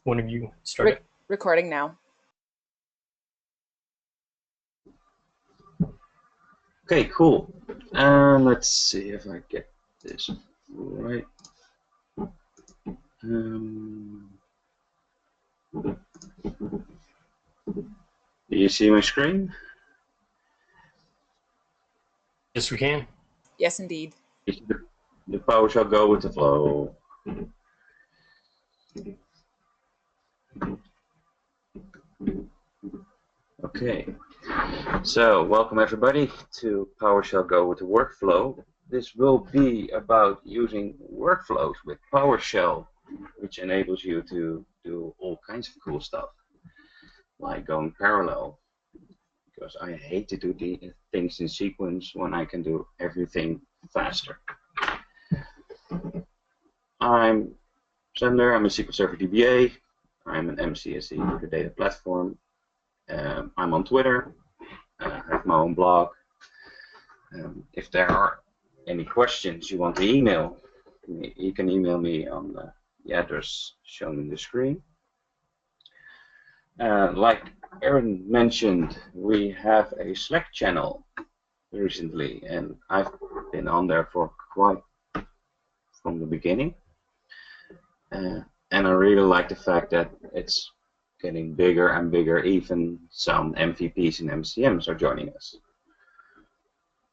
One of you started. Recording now. Okay, cool. Let's see if I get this right. Do you see my screen? Yes, we can. Yes, indeed. The PowerShell Go with the flow. Okay, so welcome everybody to PowerShell Go with the Workflow. This will be about using workflows with PowerShell, which enables you to do all kinds of cool stuff, like going parallel, because I hate to do the things in sequence when I can do everything faster. I'm Sander, I'm a SQL Server DBA, I'm an MCSE for the data platform. I'm on Twitter, I have my own blog. If there are any questions you want to email, you can email me on the address shown in the screen. Like Aaron mentioned, we have a Slack channel recently, and I've been on there for quite from the beginning. And I really like the fact that it's getting bigger and bigger. Even some MVPs and MCMs are joining us.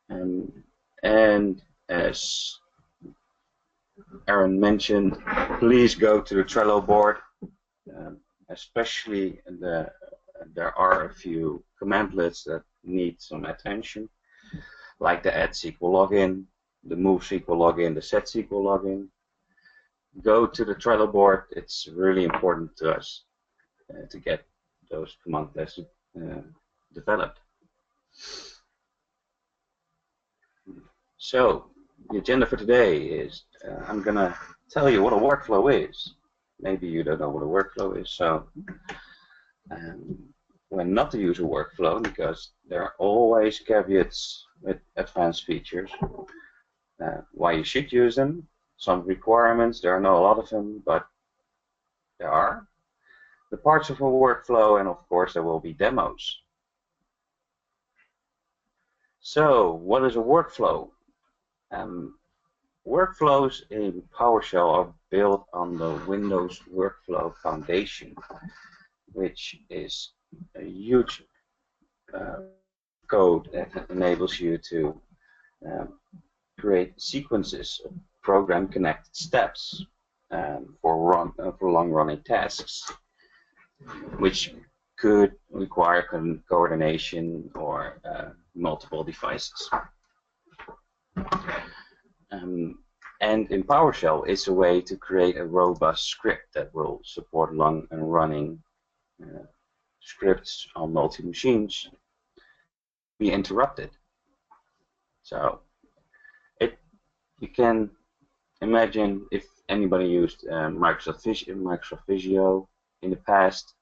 And as Aaron mentioned, please go to the Trello board. Especially there are a few commandlets that need some attention, like the add SQL login, the move SQL login, the set SQL login. Go to the Trello board. It's really important to us to get those commandlets developed. So the agenda for today is I'm going to tell you what a workflow is. Maybe you don't know what a workflow is, so when not to use a workflow, because there are always caveats with advanced features, why you should use them, some requirements, there are not a lot of them, but there are. The parts of a workflow, and of course there will be demos. So, what is a workflow? Workflows in PowerShell are built on the Windows Workflow Foundation, which is a huge code that enables you to create sequences of program-connected steps for long-running tasks, which could require coordination or multiple devices. And in PowerShell, it's a way to create a robust script that will support long and running scripts on multi-machines be interrupted. So you can imagine if anybody used Microsoft Visio in the past,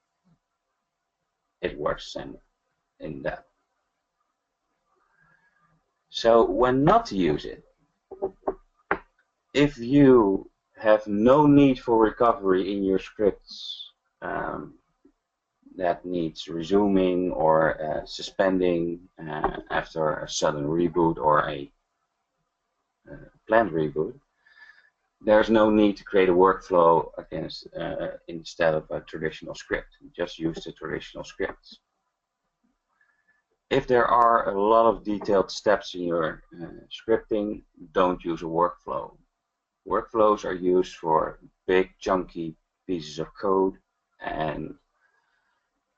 it works in that. So when not to use it, if you have no need for recovery in your scripts that needs resuming or suspending after a sudden reboot or a planned reboot, there's no need to create a workflow instead of a traditional script. Just use the traditional scripts. If there are a lot of detailed steps in your scripting, don't use a workflow. Workflows are used for big, chunky pieces of code, and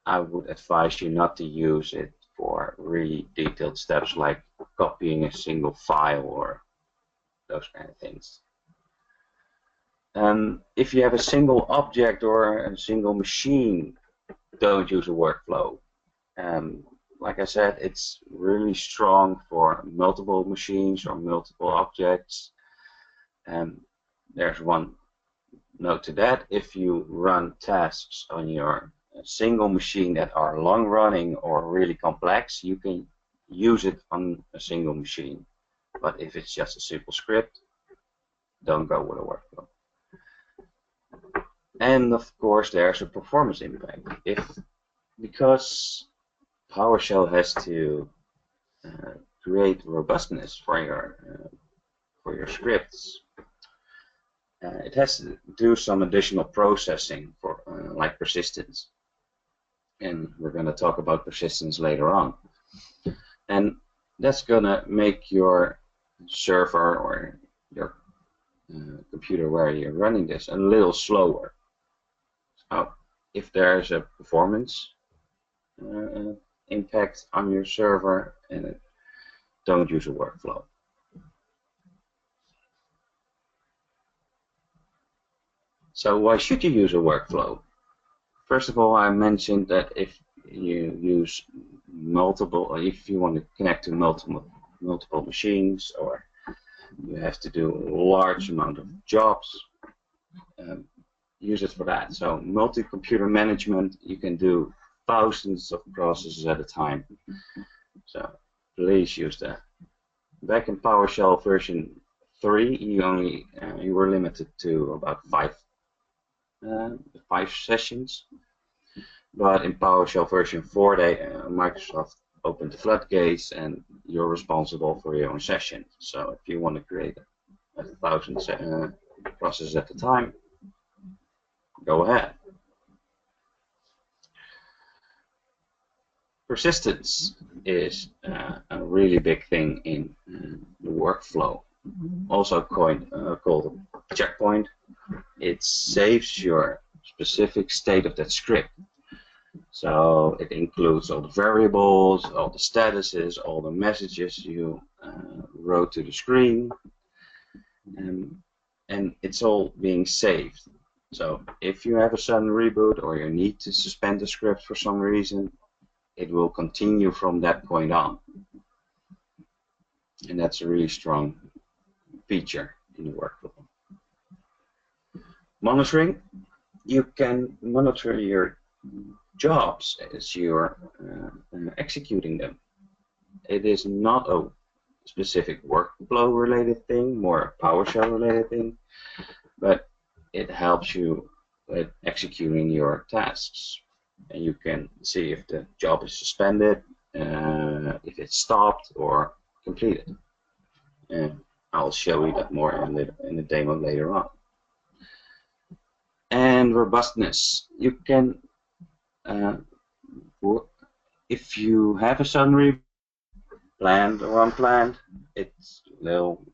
I would advise you not to use it for really detailed steps like copying a single file or those kind of things. If you have a single object or a single machine, don't use a workflow. Like I said, it's really strong for multiple machines or multiple objects. There's one note to that. If you run tasks on your single machine that are long running or really complex, you can use it on a single machine. But if it's just a simple script, don't go with a workflow. And of course, there's a performance impact. Because PowerShell has to create robustness for your scripts, it has to do some additional processing for like persistence. And we're going to talk about persistence later on. And that's going to make your server or your computer where you're running this a little slower. So if there's a performance impact on your server, and don't use a workflow. So why should you use a workflow? First of all, I mentioned that if you use multiple, if you want to connect to multiple machines, or you have to do a large amount of jobs, use it for that. So multi-computer management, you can do thousands of processes at a time. So please use that. Back in PowerShell version 3, you were limited to about 5 sessions. But in PowerShell version 4, Microsoft opened the floodgates, and you're responsible for your own session. So if you want to create 1,000 processes at a time, go ahead. Persistence is a really big thing in the workflow, also called a checkpoint. It saves your specific state of that script. So it includes all the variables, all the statuses, all the messages you wrote to the screen, and it's all being saved. So if you have a sudden reboot or you need to suspend the script for some reason, it will continue from that point on. And that's a really strong feature in the workflow. Monitoring. You can monitor your jobs as you're executing them. It is not a specific workflow related thing, more a PowerShell related thing, but it helps you with executing your tasks. And you can see if the job is suspended, if it's stopped or completed. And I'll show you that more in the demo later on. And robustness. You can, if you have a sudden reboot, planned or unplanned, it will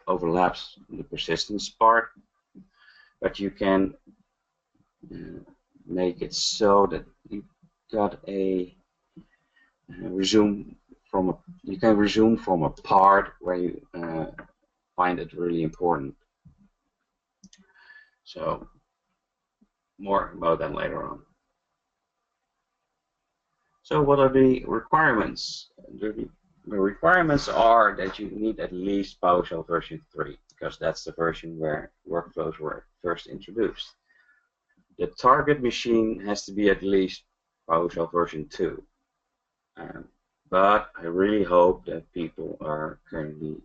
overlaps the persistence part, but you can make it so that you got a resume from a part where you find it really important. So more about that later on. So what are the requirements? The requirements are that you need at least PowerShell version 3, because that's the version where workflows were first introduced. The target machine has to be at least PowerShell version 2. But I really hope that people are currently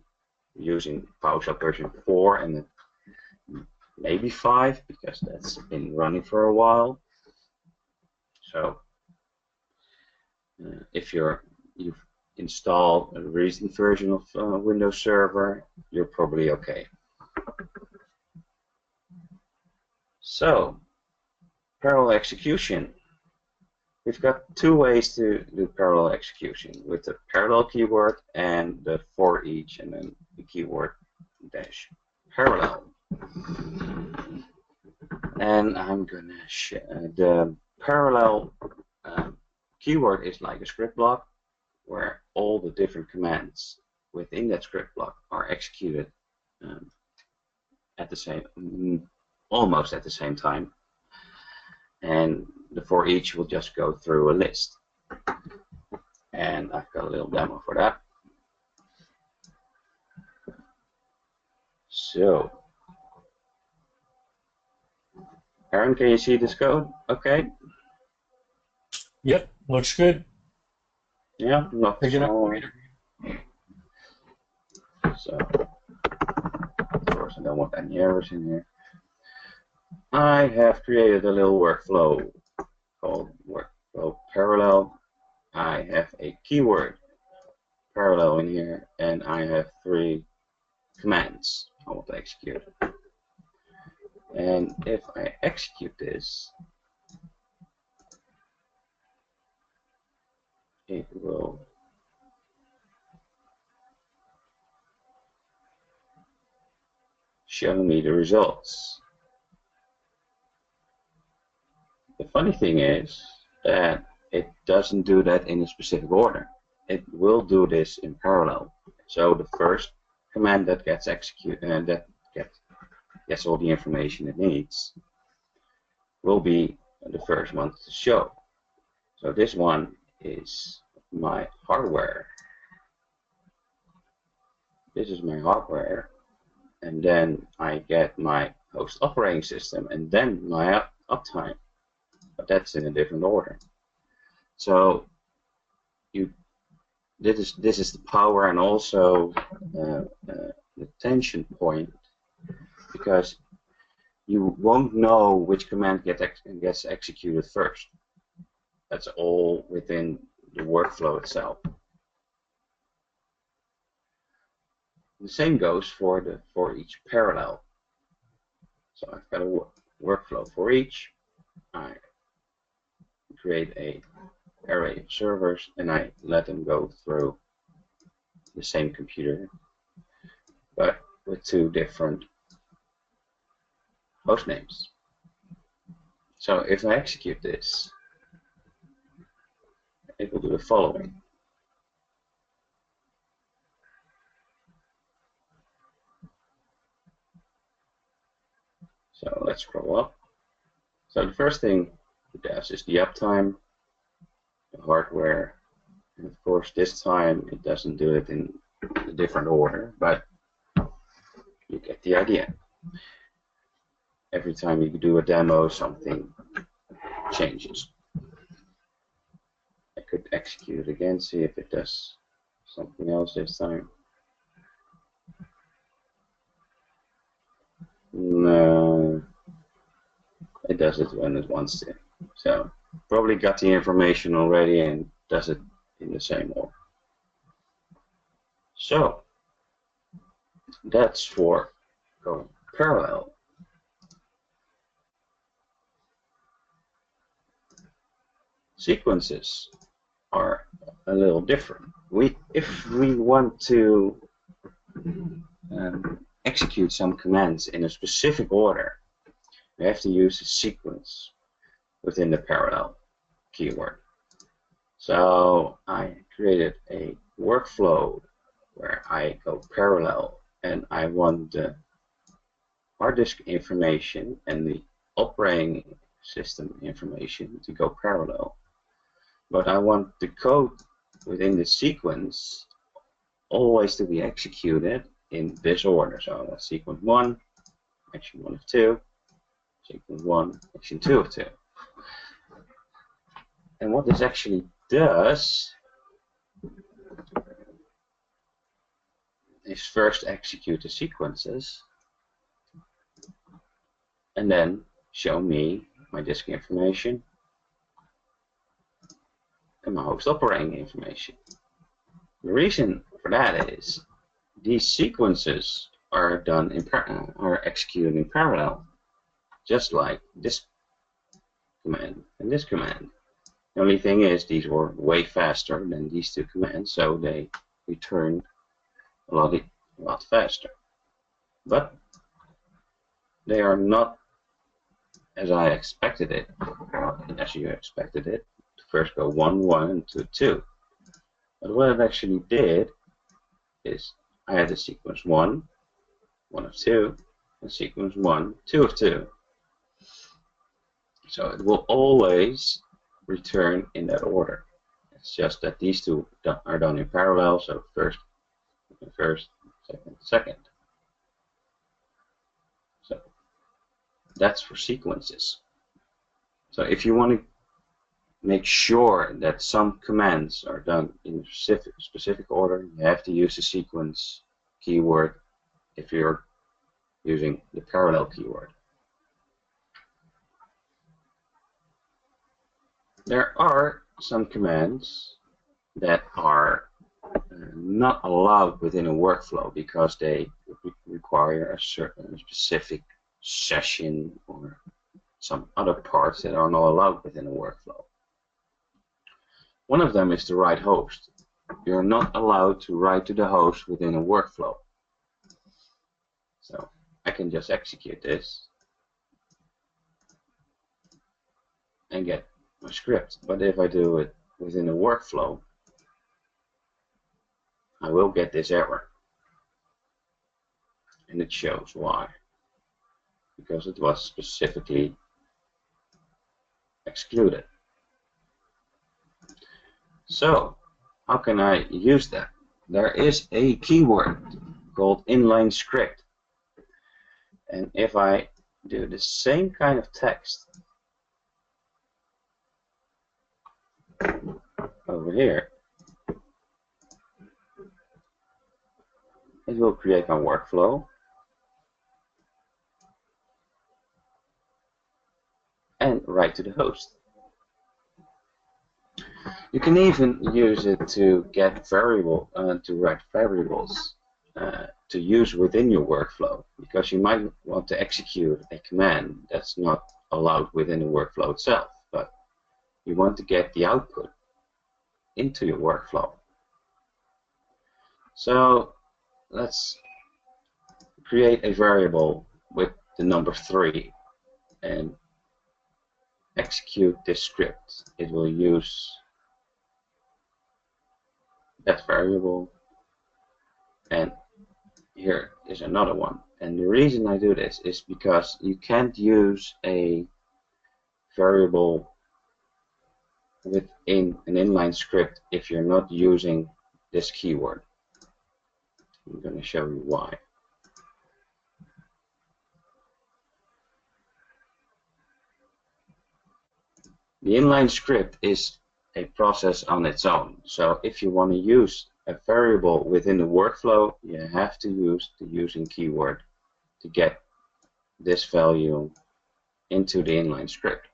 using PowerShell version 4 and maybe 5, because that's been running for a while. So if you've installed a recent version of Windows Server, you're probably okay. So parallel execution. We've got 2 ways to do parallel execution, with the parallel keyword and the for each, and then the keyword dash parallel. And I'm gonna the parallel keyword is like a script block where all the different commands within that script block are executed at the same, almost at the same time. And the for each will just go through a list. And I've got a little demo for that. So, Aaron, can you see this code? Okay. Yep, looks good. Yeah, not Picking up. So, of course, I don't want any errors in here. I have created a little workflow called workflow parallel. I have a keyword parallel in here, and I have 3 commands I want to execute. And if I execute this, it will show me the results. The funny thing is that it doesn't do that in a specific order. It will do this in parallel. So the first command that gets executed and that gets all the information it needs will be the first one to show. So this one is my hardware. This is my hardware, and then I get my host operating system, and then my uptime. But that's in a different order. So this is the power and also the tension point, because you won't know which command gets executed first. That's all within the workflow itself. The same goes for each parallel. So I've got a workflow for each. I create a array of servers and I let them go through the same computer, but with 2 different host names. So if I execute this, it will do the following. So let's scroll up. So the first thing it does is the uptime, the hardware, and of course this time it doesn't do it in a different order, but you get the idea. Every time you do a demo, something changes. I could execute it again, see if it does something else this time. No, it does it when it wants to. So probably got the information already and does it in the same order. So that's for going parallel. Sequences are a little different. If we want to execute some commands in a specific order, we have to use a sequence within the parallel keyword. So I created a workflow where I go parallel, and I want the hard disk information and the operating system information to go parallel. But I want the code within the sequence always to be executed in this order. So that's sequence 1, action 1 of 2, sequence 1, action 2 of 2. And what this actually does is first execute the sequences and then show me my disk information and my host operating information. The reason for that is these sequences are executed in parallel, just like this command and this command. The only thing is these were way faster than these 2 commands, so they returned a lot faster. But they are not as I expected it, as you expected it, to first go 1, 1, and 2, 2. But what it actually did is I had the sequence 1, 1 of 2, and sequence 1, 2 of 2. So it will always return in that order. It's just that these 2 are done in parallel, so first, second, second. So that's for sequences. So if you want to make sure that some commands are done in a specific order, you have to use the sequence keyword if you're using the parallel keyword. there are some commands that are not allowed within a workflow because they require a certain specific session or some other parts that are not allowed within a workflow. One of them is the write host. You're not allowed to write to the host within a workflow. So I can just execute this and get my script. But if I do it within a workflow, I will get this error. And it shows why. Because it was specifically excluded. So, how can I use that? There is a keyword called inline script. And if I do the same kind of text over here, it will create my workflow and write to the host. You can even use it to get to write variables to use within your workflow, because you might want to execute a command that's not allowed within the workflow itself, but you want to get the output into your workflow. So let's create a variable with the number 3 and execute this script. It will use that variable, and here is another one. And the reason I do this is because you can't use a variable within an inline script if you're not using this keyword. I'm going to show you why. The inline script is a process on its own. So if you want to use a variable within the workflow, you have to use the using keyword to get this value into the inline script.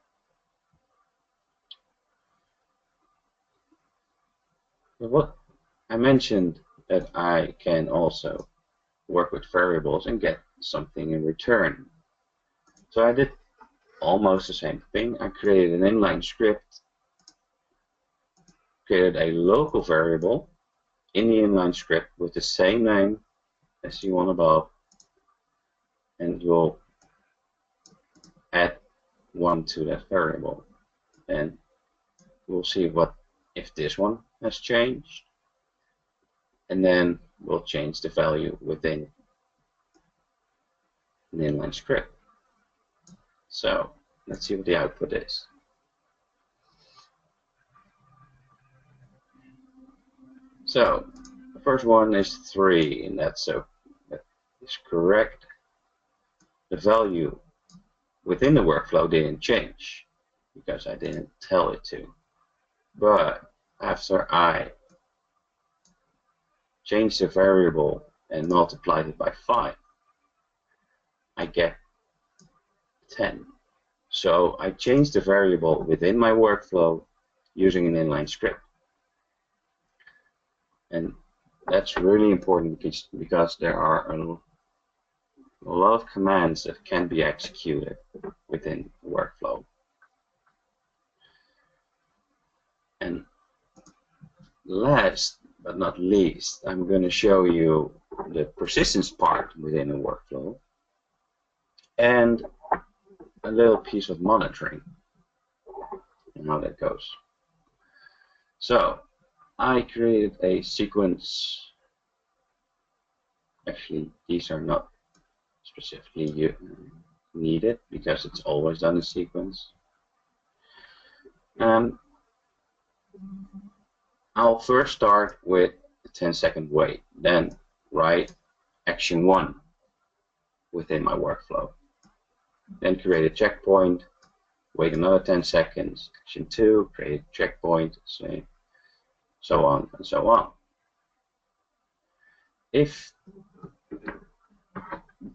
But what I mentioned that I can also work with variables and get something in return. So I did almost the same thing. I created an inline script, created a local variable in the inline script with the same name as the one above, and you'll add 1 to that variable, and we'll see what if this one has changed, and then we'll change the value within an inline script. So let's see what the output is. So the first one is 3, and that is correct. The value within the workflow didn't change because I didn't tell it to. But after I changed the variable and multiplied it by 5, I get 10. So I changed the variable within my workflow using an inline script. And that's really important because there are a lot of commands that can be executed within the workflow. And last but not least, I'm going to show you the persistence part within a workflow and a little piece of monitoring and how that goes. So I created a sequence. Actually, these are not specifically needed because it's always done in sequence. I'll first start with a 10-second wait, then write action 1 within my workflow. Then create a checkpoint, wait another 10 seconds, action 2, create a checkpoint, so on and so on. If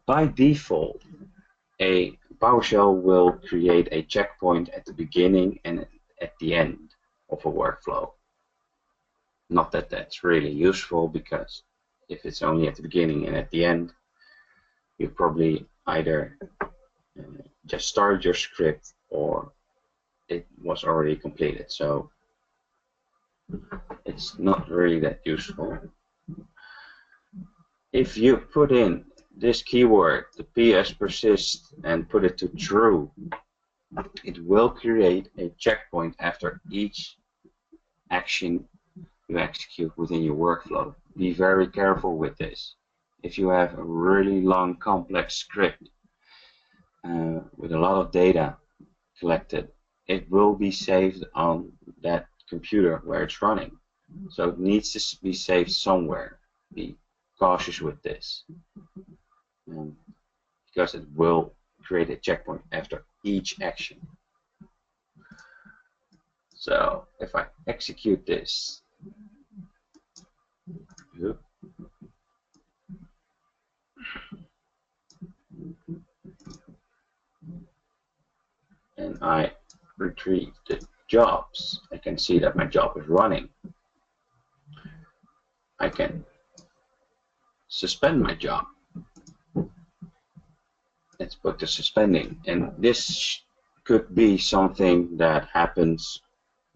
by default a PowerShell will create a checkpoint at the beginning and at the end of a workflow. Not that that's really useful, because if it's only at the beginning and at the end, you probably either just started your script or it was already completed. So it's not really that useful. If you put in this keyword, the PS persist, and put it to true, it will create a checkpoint after each action you execute within your workflow. Be very careful with this. If you have a really long, complex script with a lot of data collected, it will be saved on that computer where it's running. So it needs to be saved somewhere. Be cautious with this, because it will create a checkpoint after each action. So if I execute this, and I retrieve the jobs, I can see that my job is running. I can suspend my job. Let's put the suspending, and this could be something that happens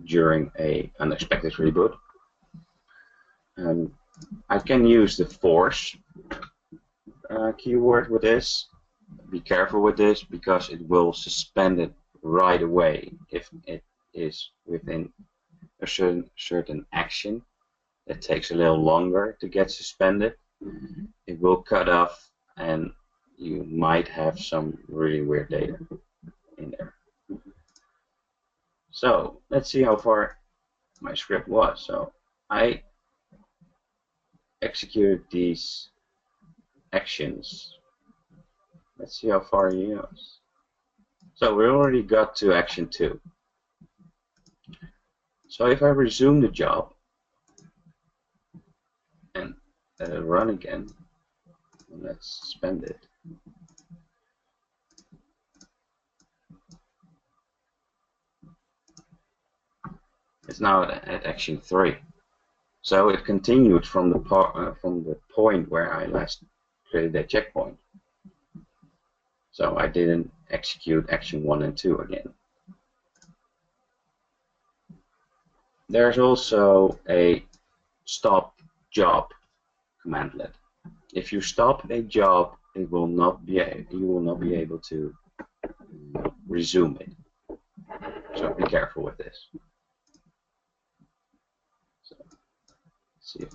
during an unexpected reboot. I can use the force keyword with this. Be careful with this, because it will suspend it right away if it is within a certain action that takes a little longer to get suspended. It will cut off, and you might have some really weird data in there. So let's see how far my script was. So I executed these actions. Let's see how far he goes. So we already got to action 2. So if I resume the job and run again, and let's suspend it. It's now at action 3. So it continued from the point where I last created that checkpoint. So I didn't execute action 1 and 2 again. There's also a stop job commandlet. If you stop a job, you will not be able to resume it. So be careful with this. So let's see if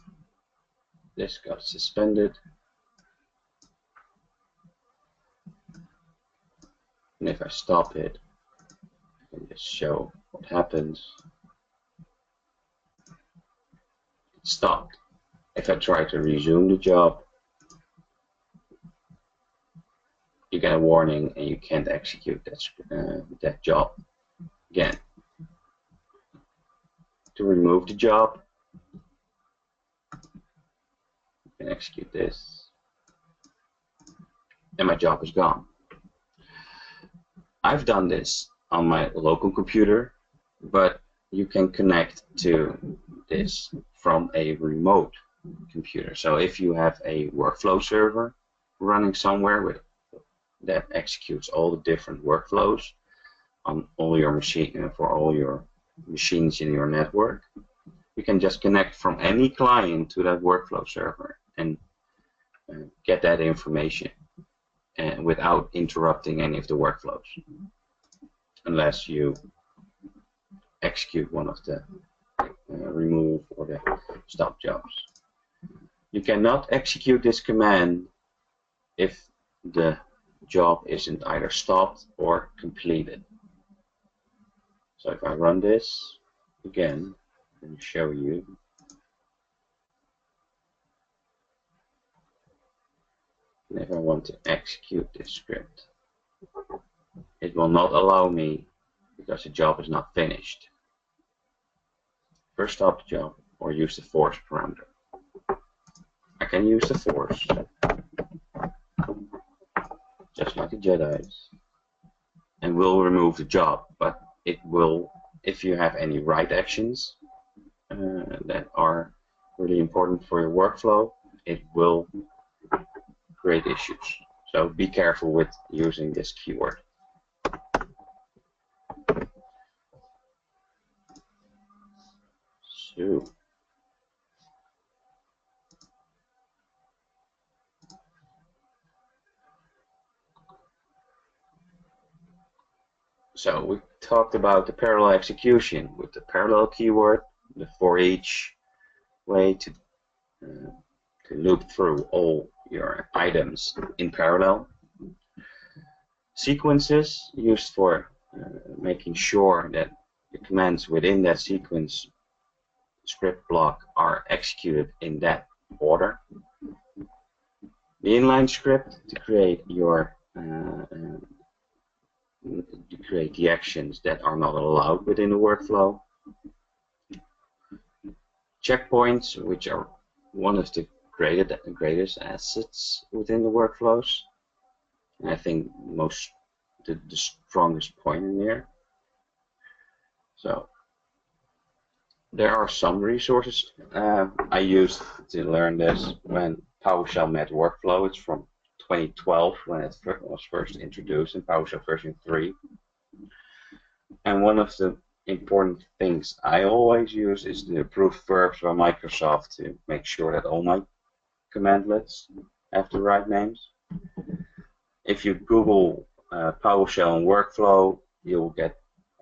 this got suspended. And if I stop it, I can just show what happens. It stopped. If I try to resume the job, you get a warning and you can't execute that job again. To remove the job, you can execute this, and my job is gone. I've done this on my local computer, but you can connect to this from a remote computer. So if you have a workflow server running somewhere that executes all the different workflows on all your for all your machines in your network, you can just connect from any client to that workflow server and get that information without interrupting any of the workflows, unless you execute one of the remove or the stop jobs. You cannot execute this command if the job isn't either stopped or completed. So if I run this again and show you, and if I want to execute this script, it will not allow me because the job is not finished. First stop the job or use the force parameter. I can use the force, just like the Jedi's, and will remove the job, but it will if you have any write actions that are really important for your workflow, it will create issues. So be careful with using this keyword. So we talked about the parallel execution with the parallel keyword, the for each way to loop through all your items in parallel. Sequences used for making sure that the commands within that sequence script block are executed in that order. The inline script to create your the actions that are not allowed within the workflow. Checkpoints, which are one of the greatest assets within the workflows. And I think the strongest point in there. So there are some resources I used to learn this when PowerShell met Workflow. It's from 2012 when it was first introduced in PowerShell version 3. And one of the important things I always use is the approved verbs by Microsoft to make sure that all my commandlets have the right names. If you Google PowerShell and Workflow, you'll get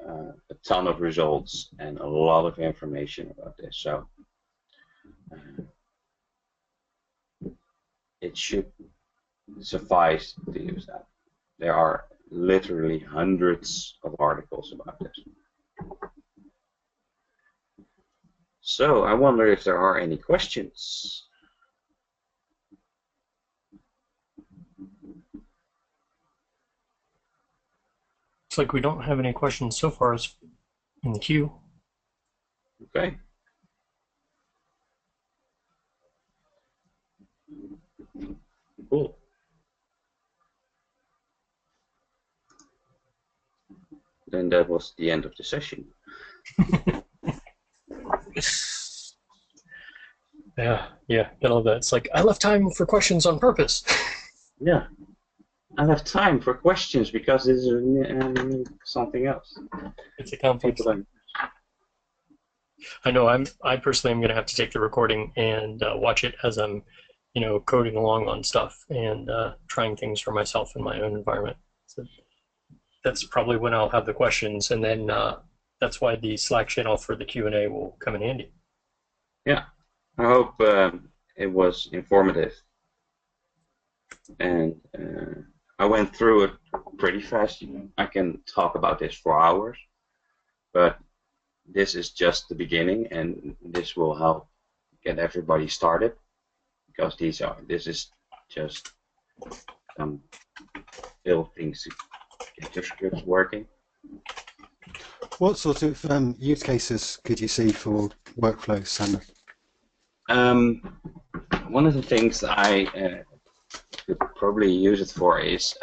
a ton of results and a lot of information about this. So it should suffice to use that. There are literally hundreds of articles about this. So I wonder if there are any questions. Looks like we don't have any questions so far as in the queue. Okay. Cool. Then that was the end of the session. Yeah, get all that. It's like, I left time for questions on purpose. Yeah. I have time for questions because this is something else. It's a complex. I know. I personally am going to have to take the recording and watch it as I'm, coding along on stuff and trying things for myself in my own environment. So that's probably when I'll have the questions, and then that's why the Slack channel for the Q&A will come in handy. Yeah, I hope it was informative, and I went through it pretty fast. I can talk about this for hours, but this is just the beginning, and this will help get everybody started, because this is just some little things to get your scripts working. What sort of use cases could you see for workflows, Sander? One of the things I could probably use it for is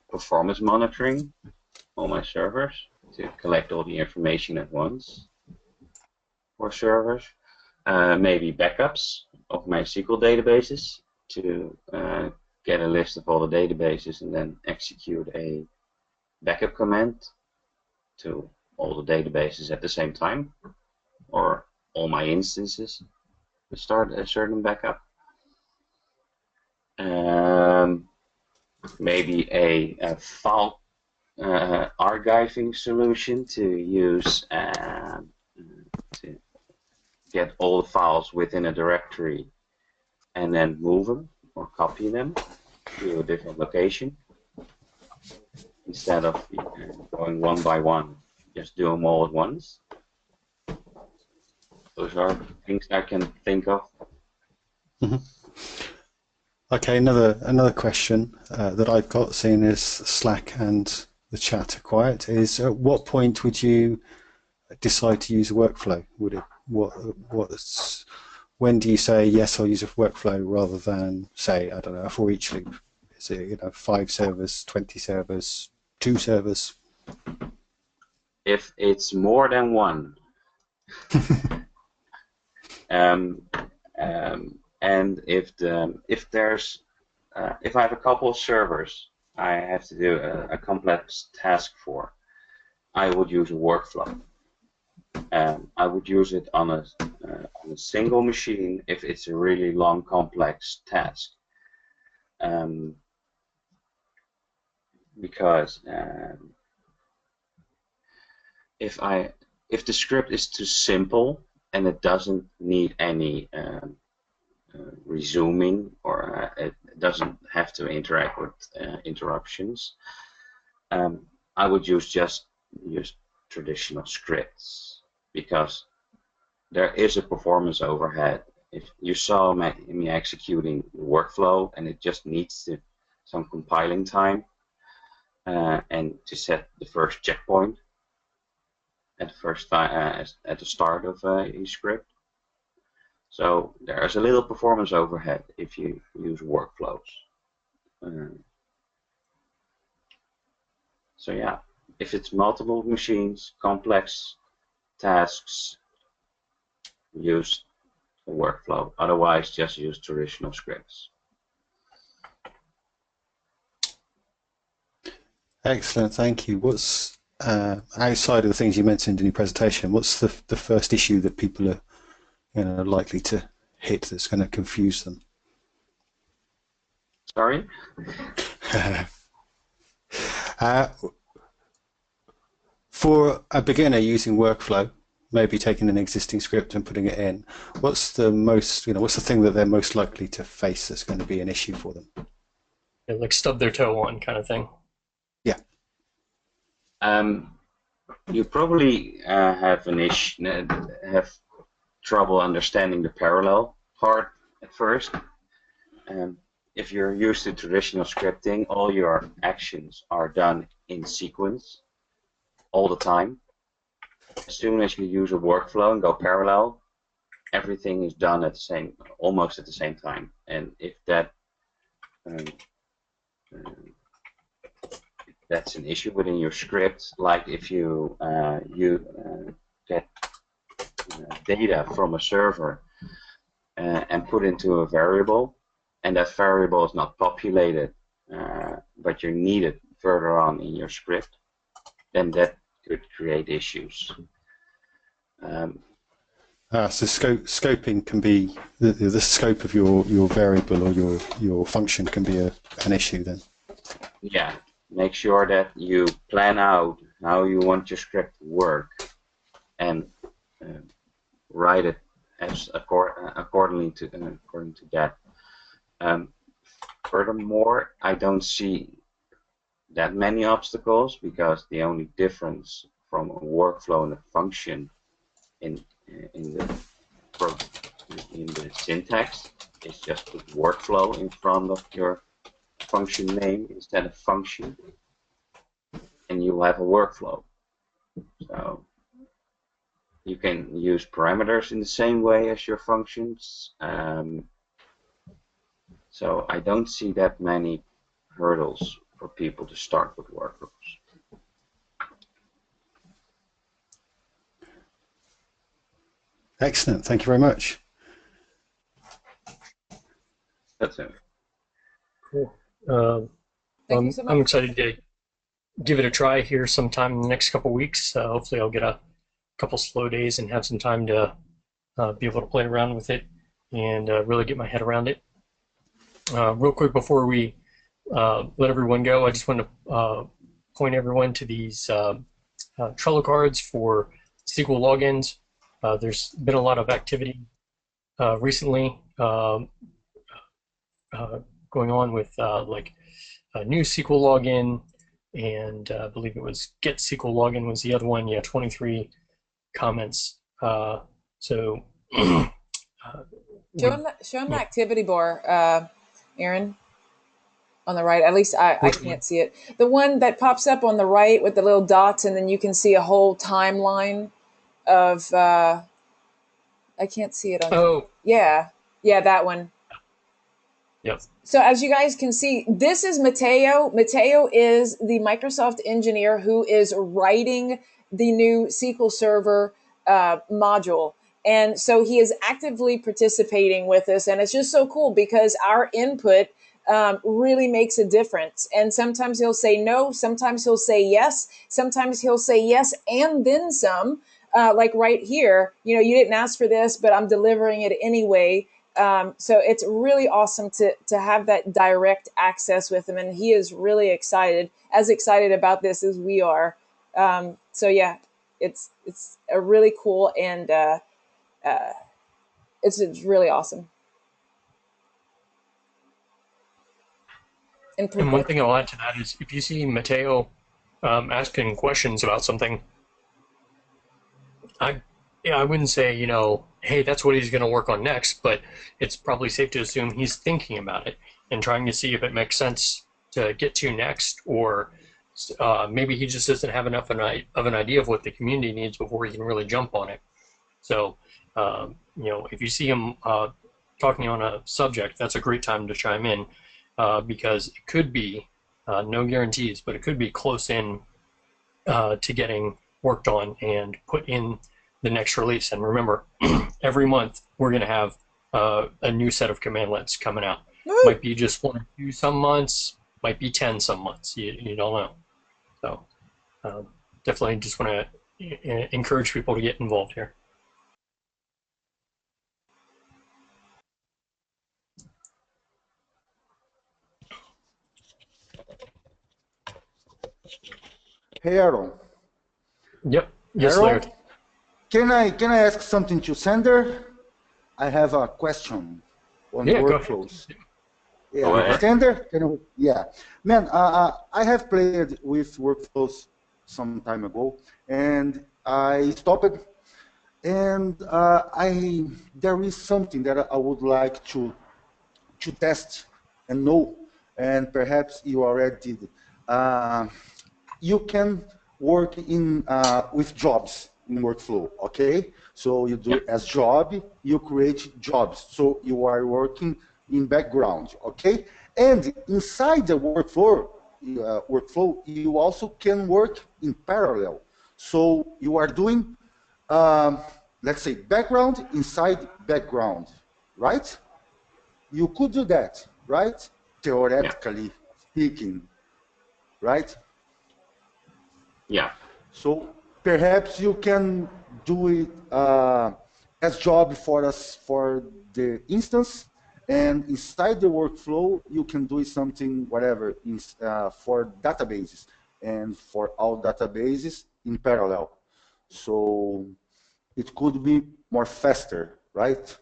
performance monitoring on my servers to collect all the information at once for servers. Maybe backups of my SQL databases to get a list of all the databases and then execute a backup command to all the databases at the same time, or all my instances to start a certain backup. Maybe a file archiving solution to use to get all the files within a directory and then move them or copy them to a different location instead of going one by one. Just do them all at once. Those are things I can think of. Mm-hmm. Okay, another question that I've got, seeing as Slack and the chat are quiet, is at what point would you decide to use a workflow? When do you say yes, I'll use a workflow rather than say, I don't know, a for each loop? Is it 5 servers, 20 servers, 2 servers? if it's more than one, and if I have a couple of servers I have to do a complex task for, I would use a workflow. I would use it on a single machine if it's a really long, complex task. Because if the script is too simple and it doesn't need any resuming, or it doesn't have to interact with interruptions, I would use traditional scripts, because there is a performance overhead. If you saw me executing the workflow and it just needs some compiling time and to set the first checkpoint at the start of each script. So there's a little performance overhead if you use workflows. So yeah, if it's multiple machines, complex tasks, use a workflow. Otherwise, just use traditional scripts. Excellent, thank you. What's outside of the things you mentioned in your presentation, what's the first issue that people are likely to hit that's going to confuse them? Sorry? For a beginner using workflow, maybe taking an existing script and putting it in, what's the what's the thing that they're most likely to face that's going to be an issue for them? Yeah, like stub their toe on kind of thing. Yeah. You probably have trouble understanding the parallel part at first. If you're used to traditional scripting, all your actions are done in sequence all the time. As soon as you use a workflow and go parallel, everything is done almost at the same time. And if that's an issue within your script, like if you get data from a server and put into a variable, and that variable is not populated, but you need it further on in your script, then that could create issues. So scoping can be the scope of your variable or your function can be an issue then. Yeah, make sure that you plan out how you want your script to work and write it as according to that. Furthermore, I don't see that many obstacles, because the only difference from a workflow and a function in the syntax is just put workflow in front of your function name instead of function, and you have a workflow. So you can use parameters in the same way as your functions. So I don't see that many hurdles for people to start with workflows. Excellent, thank you very much. That's it. Cool. Thank you so much. I'm excited to give it a try here sometime in the next couple weeks. Hopefully I'll get a couple slow days and have some time to be able to play around with it and really get my head around it. Real quick before we let everyone go, I just want to point everyone to these Trello cards for SQL logins. There's been a lot of activity recently going on with like a new SQL login, and I believe it was Get SQL login was the other one. Yeah, 23 comments. So Show them the activity bar, Aaron, on the right. At least I can't see it. The one that pops up on the right with the little dots, and then you can see a whole timeline of. I can't see it on. Oh. Yeah, that one. Yep. So as you guys can see, this is Mateo. Mateo is the Microsoft engineer who is writing the new SQL Server module. And so he is actively participating with us. And it's just so cool because our input really makes a difference. And sometimes he'll say no, sometimes he'll say yes, sometimes he'll say yes and then some. Like right here, you didn't ask for this, but I'm delivering it anyway. So it's really awesome to have that direct access with him. And he is really excited, as excited about this as we are. So yeah, it's a really cool and it's really awesome. And one thing I'll add to that is if you see Mateo asking questions about something, I wouldn't say, hey, that's what he's going to work on next, but it's probably safe to assume he's thinking about it and trying to see if it makes sense to get to next, or maybe he just doesn't have enough of an idea of what the community needs before he can really jump on it. So, if you see him talking on a subject, that's a great time to chime in because it could be, no guarantees, but it could be close in to getting worked on and put in the next release. And remember, every month we're going to have a new set of commandlets coming out. Might be just 1 or 2 some months, might be 10 some months. You don't know. So definitely just want to encourage people to get involved here. Hey, Aaron. Yep. Yes, Aaron, Larry. can I ask something to Sander? I have a question on workflows. Yeah, Sander, yeah, man. I have played with workflows some time ago, and I stopped. And there is something that I would like to test and know, and perhaps you already did. You can work in with jobs in workflow, okay? So you do as job, you create jobs. So you are working in background, okay? And inside the workflow, you also can work in parallel. So you are doing, let's say, background inside background, right? You could do that, right? Theoretically speaking, right? Yeah. So perhaps you can do it as job for us for the instance, and inside the workflow you can do something whatever for databases and for all databases in parallel. So it could be more faster, right?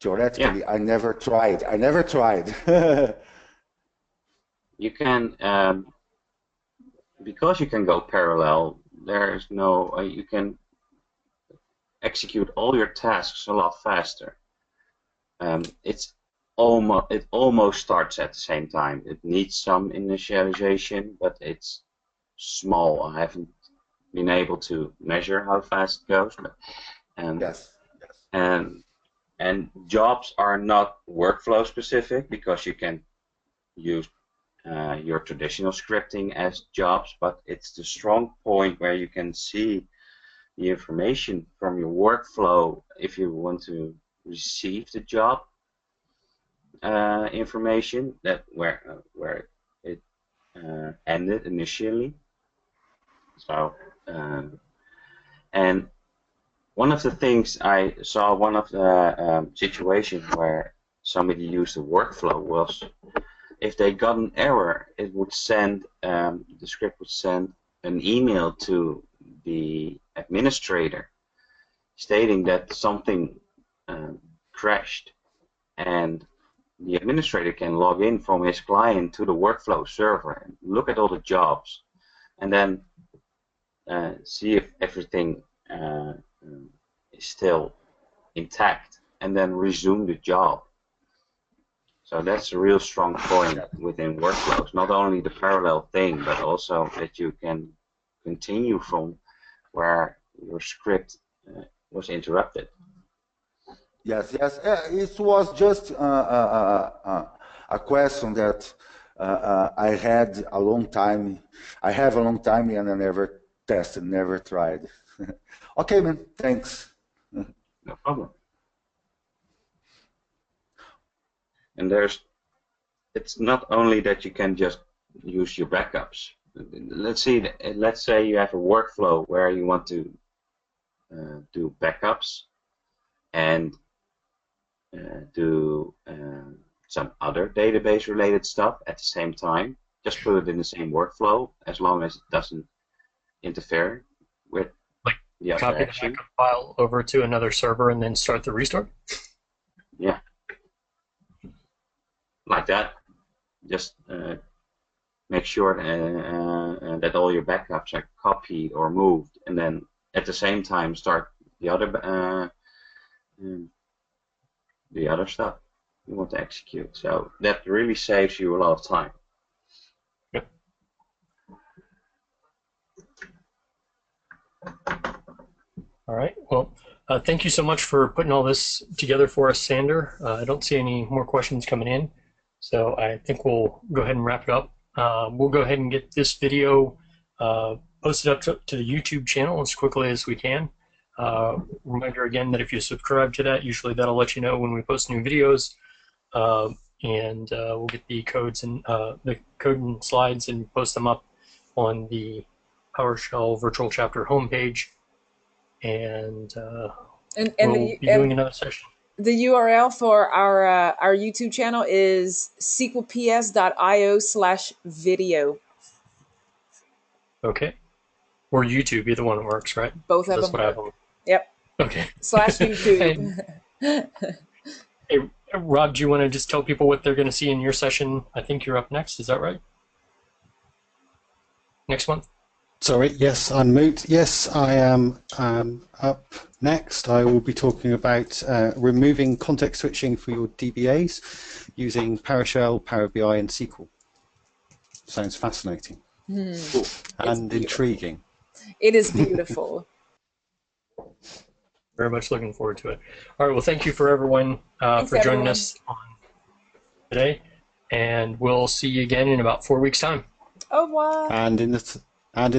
Theoretically, I never tried. You can. Because you can go parallel, there's no, you can execute all your tasks a lot faster. It almost starts at the same time. It needs some initialization, but it's small. I haven't been able to measure how fast it goes. But, and jobs are not workflow specific because you can use your traditional scripting as jobs, but it's the strong point where you can see the information from your workflow if you want to receive the job information that where it ended initially. So and one of the things I saw, one of the situations where somebody used a workflow was if they got an error, it would send the script would send an email to the administrator stating that something crashed, and the administrator can log in from his client to the workflow server and look at all the jobs, and then see if everything is still intact, and then resume the job. So that's a real strong point within workflows. Not only the parallel thing, but also that you can continue from where your script was interrupted. Yes. It was just a question that I had a long time. I have a long time, and I never tested, never tried. Okay, man. Thanks. No problem. And it's not only that you can just use your backups. Let's say you have a workflow where you want to do backups and do some other database related stuff at the same time. Just put it in the same workflow as long as it doesn't interfere with the other copy action. the backup file over to another server and then start the restore? Yeah. Like that. Just make sure that all your backups are copied or moved, and then at the same time start the other stuff you want to execute. So that really saves you a lot of time. Yep. All right. Well, thank you so much for putting all this together for us, Sander. I don't see any more questions coming in, so I think we'll go ahead and wrap it up. We'll go ahead and get this video posted up to the YouTube channel as quickly as we can. Reminder again that if you subscribe to that, usually that'll let you know when we post new videos, and we'll get the codes and the code and slides and post them up on the PowerShell virtual chapter homepage, and we'll be doing another session. The URL for our YouTube channel is sequelps.io/video. Okay. Or YouTube, either one works, right? Both of That's them. what I have on. Yep. Okay. /YouTube. Hey, Rob, do you want to just tell people what they're going to see in your session? I think you're up next. Is that right? Next month? Sorry, yes, unmute. Yes, I am up next. I will be talking about removing context switching for your DBAs using PowerShell, Power BI, and SQL. Sounds fascinating. Cool. And intriguing. It is beautiful. Very much looking forward to it. All right, well, thank you for everyone for joining us on today, and we'll see you again in about 4 weeks' time. Au revoir. And in the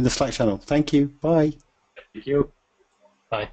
Slack channel. Thank you. Bye. Thank you. Bye.